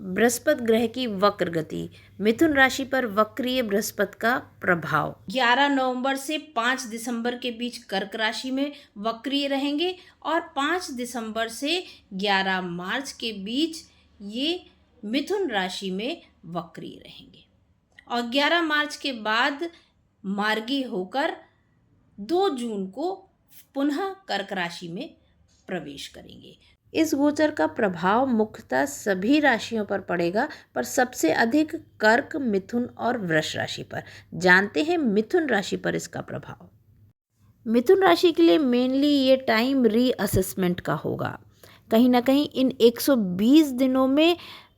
बृहस्पति ग्रह की वक्र गति, मिथुन राशि पर वक्रीय बृहस्पति का प्रभाव 11 नवंबर से 5 दिसंबर के बीच कर्क राशि में वक्रीय रहेंगे और 5 दिसंबर से 11 मार्च के बीच ये मिथुन राशि में वक्रीय रहेंगे और 11 मार्च के बाद मार्गी होकर 2 जून को पुनः कर्क राशि में प्रवेश करेंगे। इस गोचर का प्रभाव मुख्यतः सभी राशियों पर पड़ेगा, पर सबसे अधिक कर्क, मिथुन और वृष राशि पर। जानते हैं मिथुन राशि पर इसका प्रभाव। मिथुन राशि के लिए मेनली ये टाइम रीअसेसमेंट का होगा। कहीं ना कहीं इन 120 दिनों में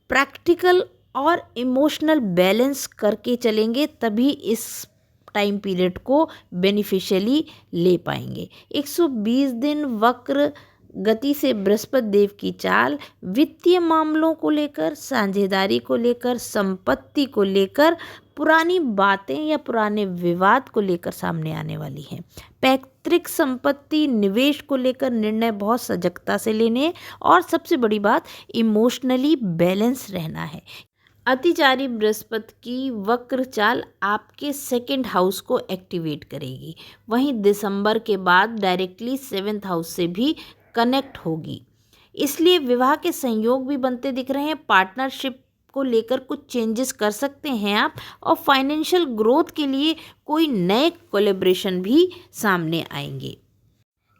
प्रैक्टिकल और इमोशनल बैलेंस करके चलेंगे, तभी इस टाइम पीरियड को बेनिफिशियली ले पाएंगे। 120 दिन वक्र गति से बृहस्पति देव की चाल वित्तीय मामलों को लेकर, साझेदारी को लेकर, संपत्ति को लेकर, पुरानी बातें या पुराने विवाद को लेकर सामने आने वाली हैं। पैतृक संपत्ति, निवेश को लेकर निर्णय बहुत सजगता से लेने हैं और सबसे बड़ी बात इमोशनली बैलेंस रहना है। अतिचारी बृहस्पति की वक्र चाल आपके सेकंड हाउस को एक्टिवेट करेगी, वहीं दिसंबर के बाद डायरेक्टली 7th हाउस से भी कनेक्ट होगी। इसलिए विवाह के संयोग भी बनते दिख रहे हैं। पार्टनरशिप को लेकर कुछ चेंजेस कर सकते हैं आप, और फाइनेंशियल ग्रोथ के लिए कोई नए कोलैबोरेशन भी सामने आएंगे।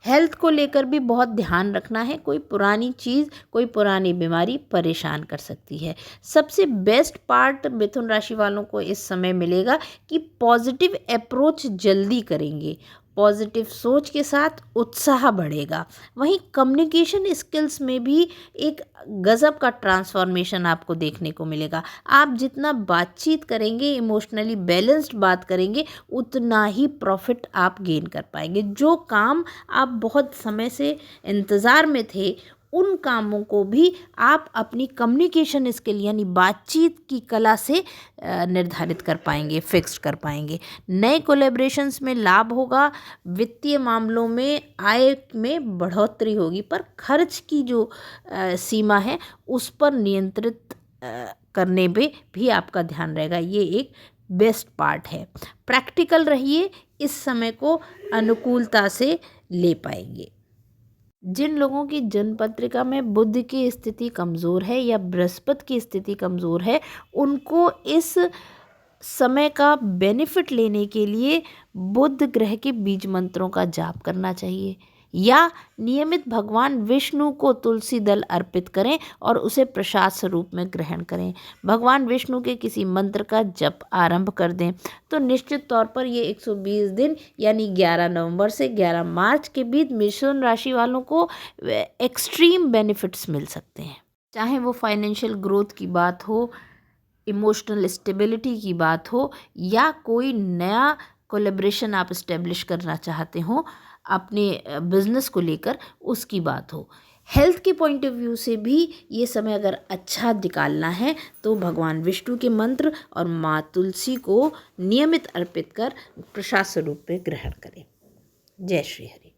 हेल्थ को लेकर भी बहुत ध्यान रखना है। कोई पुरानी चीज़, कोई पुरानी बीमारी परेशान कर सकती है। सबसे बेस्ट पार्ट मिथुन राशि वालों को इस समय मिलेगा कि पॉजिटिव अप्रोच जल्दी करेंगे, पॉजिटिव सोच के साथ उत्साह बढ़ेगा। वहीं कम्युनिकेशन स्किल्स में भी एक गज़ब का ट्रांसफॉर्मेशन आपको देखने को मिलेगा। आप जितना बातचीत करेंगे, इमोशनली बैलेंस्ड बात करेंगे, उतना ही प्रॉफिट आप गेन कर पाएंगे। जो काम आप बहुत समय से इंतज़ार में थे, उन कामों को भी आप अपनी कम्युनिकेशन स्किल यानी बातचीत की कला से निर्धारित कर पाएंगे, फिक्स कर पाएंगे। नए कोलैबोरेशंस में लाभ होगा। वित्तीय मामलों में आय में बढ़ोतरी होगी, पर खर्च की जो सीमा है उस पर नियंत्रित करने पे भी आपका ध्यान रहेगा। ये एक बेस्ट पार्ट है। प्रैक्टिकल रहिए, इस समय को अनुकूलता से ले पाएंगे। जिन लोगों की जन्म पत्रिका में बुध की स्थिति कमज़ोर है या बृहस्पति की स्थिति कमज़ोर है, उनको इस समय का बेनिफिट लेने के लिए बुध ग्रह के बीज मंत्रों का जाप करना चाहिए, या नियमित भगवान विष्णु को तुलसी दल अर्पित करें और उसे प्रसाद स्वरूप में ग्रहण करें। भगवान विष्णु के किसी मंत्र का जप आरंभ कर दें तो निश्चित तौर पर ये 120 दिन यानी 11 नवंबर से 11 मार्च के बीच मिथुन राशि वालों को एक्सट्रीम बेनिफिट्स मिल सकते हैं। चाहे वो फाइनेंशियल ग्रोथ की बात हो, इमोशनल स्टेबिलिटी की बात हो, या कोई नया कोलैबोरेशन आप इस्टेब्लिश करना चाहते हो अपने बिजनेस को लेकर, उसकी बात हो। हेल्थ के पॉइंट ऑफ व्यू से भी ये समय अगर अच्छा निकालना है तो भगवान विष्णु के मंत्र और माँ तुलसी को नियमित अर्पित कर प्रसाद स्वरूप में ग्रहण करें। जय श्री हरि।